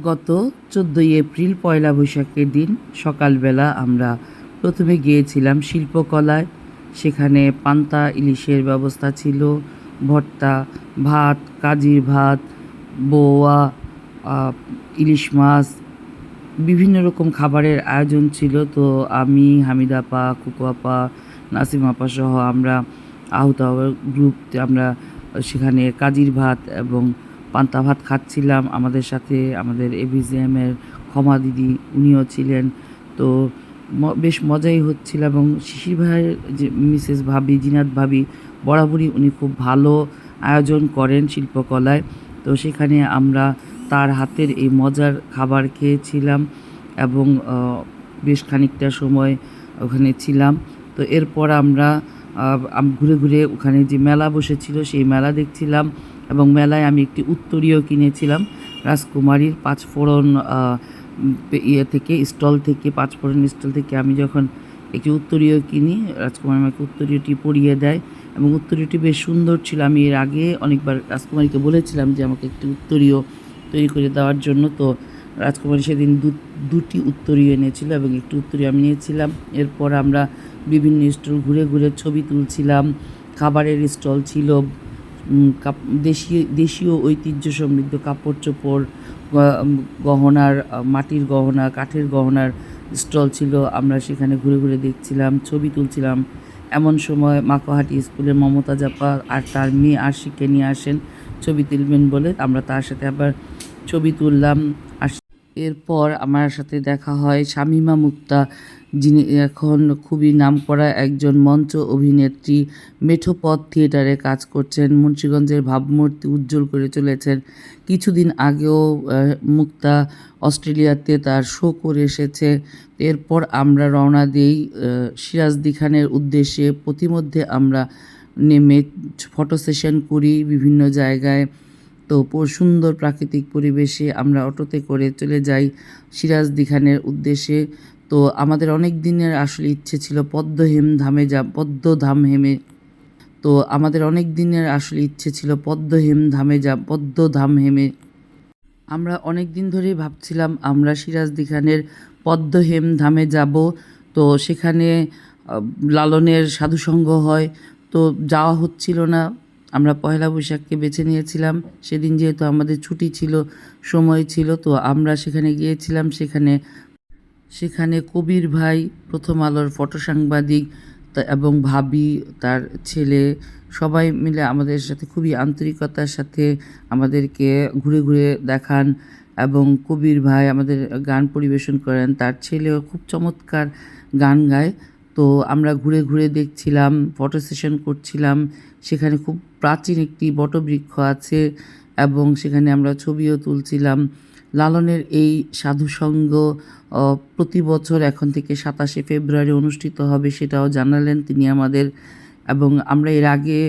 গত ১৪ই এপ্রিল পয়লা বৈশাখের দিন সকালবেলা আমরা প্রথমে গিয়েছিলাম শিল্পকলায়। সেখানে পান্তা ইলিশের ব্যবস্থা ছিল, ভর্তা, ভাত, কাজির ভাত, বোয়া, ইলিশ মাছ, বিভিন্ন রকম খাবারের আয়োজন ছিল। তো আমি, হামিদা আপা, কুকু আপা, নাসিম আপা সহ আমরা আহত গ্রুপ আমরা সেখানে কাজির ভাত এবং পান্তা ভাত খাচ্ছিলাম। আমাদের সাথে আমাদের এভিজিএমের ক্ষমা দিদি উনিও ছিলেন। তো বেশ মজাই হচ্ছিল এবং শিশির ভাইয়ের যে মিসেস ভাবি, জিনাত ভাবি, বরাবরই উনি খুব ভালো আয়োজন করেন শিল্পকলায়। তো সেখানে আমরা তার হাতের এই মজার খাবার খেয়েছিলাম এবং বেশ খানিকটা সময় ওখানে ছিলাম। তো এরপর আমরা ঘুরে ঘুরে ওখানে যে মেলা বসেছিল সেই মেলা দেখছিলাম এবং মেলায় আমি একটি উত্তরীয় কিনেছিলাম রাজকুমারীর পাঁচফোড়ন থেকে স্টল থেকে, পাঁচফোড়ন স্টল থেকে আমি যখন একটি উত্তরীয় কিনি, রাজকুমারী আমাকে উত্তরীয়টি পরিয়ে দেয় এবং উত্তরীয়টি বেশ সুন্দর ছিল। আমি এর আগে অনেকবার রাজকুমারীকে বলেছিলাম যে আমাকে একটি উত্তরীয় তৈরি করে দেওয়ার জন্য। তো রাজকুমারী সেদিন দুটি উত্তরীয় এনেছিল এবং একটি উত্তরীয় আমি নিয়েছিলাম। এরপর আমরা বিভিন্ন স্টল ঘুরে ঘুরে ছবি তুলছিলাম। খাবারের স্টল ছিল, দেশীয় ঐতিহ্য সমৃদ্ধ কাপড় চোপড়, গহনার, মাটির গহনা, কাঠের গহনার স্টল ছিল। আমরা সেখানে ঘুরে ঘুরে দেখছিলাম, ছবি তুলছিলাম। এমন সময় মাকোহাটি স্কুলের মমতা জাপা আর তার মেয়ে আশিককে নিয়ে আসেন ছবি তুলবেন বলে। আমরা তার সাথে আবার ছবি তুললাম। এরপর আমার সাথে দেখা হয় শামীমা মুক্তা, যিনি এখন খুবই নামকরা একজন মঞ্চ অভিনেত্রী, মেঠোপথ থিয়েটারে কাজ করছেন, মুন্সিগঞ্জের ভাবমূর্তি উজ্জ্বল করে চলেছেন। কিছুদিন আগেও মুক্তা অস্ট্রেলিয়াতে তার শো করে এসেছে। এরপর আমরা রওনা দিই সিরাজদি খানের উদ্দেশ্যে। পথিমধ্যে আমরা নেমে ফটো সেশন করি বিভিন্ন জায়গায়। তো সুন্দর প্রাকৃতিক পরিবেশে আমরা অটোতে করে চলে যাই সিরাজদি খানের উদ্দেশ্যে। তো আমাদের অনেক দিনের আসলে ইচ্ছে ছিল পদ্মধাম হেমে। আমরা অনেক দিন ধরেই ভাবছিলাম আমরা সিরাজদি খানের পদ্মহেম ধামে যাব। তো সেখানে লালনের সাধুসঙ্গ হয়, তো যাওয়া হচ্ছিল না। আমরা পয়লা বৈশাখকে বেছে নিয়েছিলাম, সেদিন যেহেতু আমাদের ছুটি ছিল, সময় ছিল। তো আমরা সেখানে গিয়েছিলাম। সেখানে কবির ভাই, প্রথম আলোর ফটো সাংবাদিক এবং ভাবি, তার ছেলে, সবাই মিলে আমাদের সাথে খুবই আন্তরিকতার সাথে আমাদেরকে ঘুরে ঘুরে দেখান এবং কবির ভাই আমাদের গান পরিবেশন করেন। তার ছেলেও খুব চমৎকার গান গায়। তো আমরা ঘুরে ঘুরে দেখছিলাম, ফটো সেশন করছিলাম। সেখানে খুব প্রাচীন একটি বটবৃক্ষ আছে এবং সেখানে আমরা ছবিও তুলছিলাম। লালনের এই সাধুসঙ্গ প্রতি বছর এখন থেকে ২৭শে ফেব্রুয়ারি অনুষ্ঠিত হবে, সেটাও জানালেন তিনি আমাদের। এবং আমরা এর আগে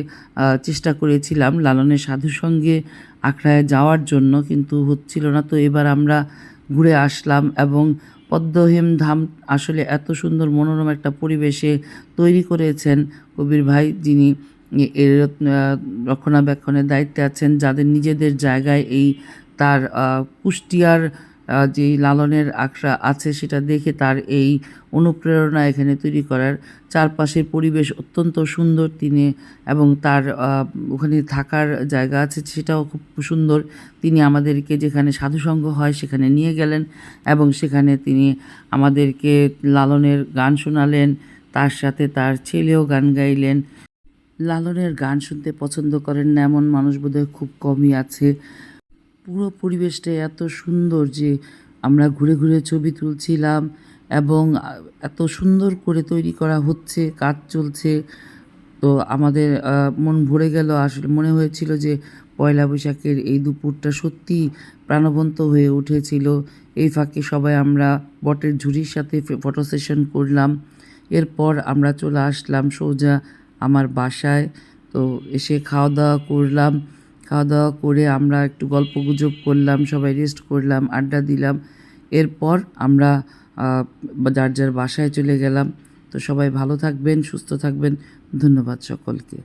চেষ্টা করেছিলাম লালনের সাধুসঙ্গে আখড়ায় যাওয়ার জন্য, কিন্তু হচ্ছিল না। তো এবার আমরা ঘুরে আসলাম এবং পদ্মহেম ধাম আসলে এত সুন্দর মনোরম একটা পরিবেশে তৈরি করেছেন কবির ভাই, যিনি এর রক্ষণাবেক্ষণের দায়িত্বে আছেন, যাদের নিজেদের জায়গায় এই তার কুষ্টিয়ার যে লালনের আখড়া আছে সেটা দেখে তার এই অনুপ্রেরণা এখানে তৈরি করার। চারপাশের পরিবেশ অত্যন্ত সুন্দর তিনি, এবং তার ওখানে থাকার জায়গা আছে সেটাও খুব সুন্দর। তিনি আমাদেরকে যেখানে সাধুসঙ্গ হয় সেখানে নিয়ে গেলেন এবং সেখানে তিনি আমাদেরকে লালনের গান শোনালেন, তার সাথে তার ছেলেও গান গাইলেন। লালনের গান শুনতে পছন্দ করেন না এমন মানুষ বোধহয় খুব কমই আছে। পুরো পরিবেশটা এত সুন্দর যে আমরা ঘুরে ঘুরে ছবি তুলছিলাম এবং এত সুন্দর করে তৈরি করা হচ্ছে, কাজ চলছে। তো আমাদের মন ভরে গেল। আসলে মনে হয়েছিল যে পয়লা বৈশাখের এই দুপুরটা সত্যিই প্রাণবন্ত হয়ে উঠেছিল। এই ফাঁকে সবাই আমরা বটের ঝুড়ির সাথে ফটো সেশন করলাম। এরপর আমরা চলে আসলাম সোজা আমার বাসায়। তো এসে খাওয়া দাওয়া করলাম। খাওয়া দাওয়া করে আমরা একটু গল্পগুজব করলাম, সবাই রেস্ট করলাম, আড্ডা দিলাম। এরপর আমরা যার যার বাসায় চলে গেলাম। তো সবাই ভালো থাকবেন, সুস্থ থাকবেন। ধন্যবাদ সকলকে।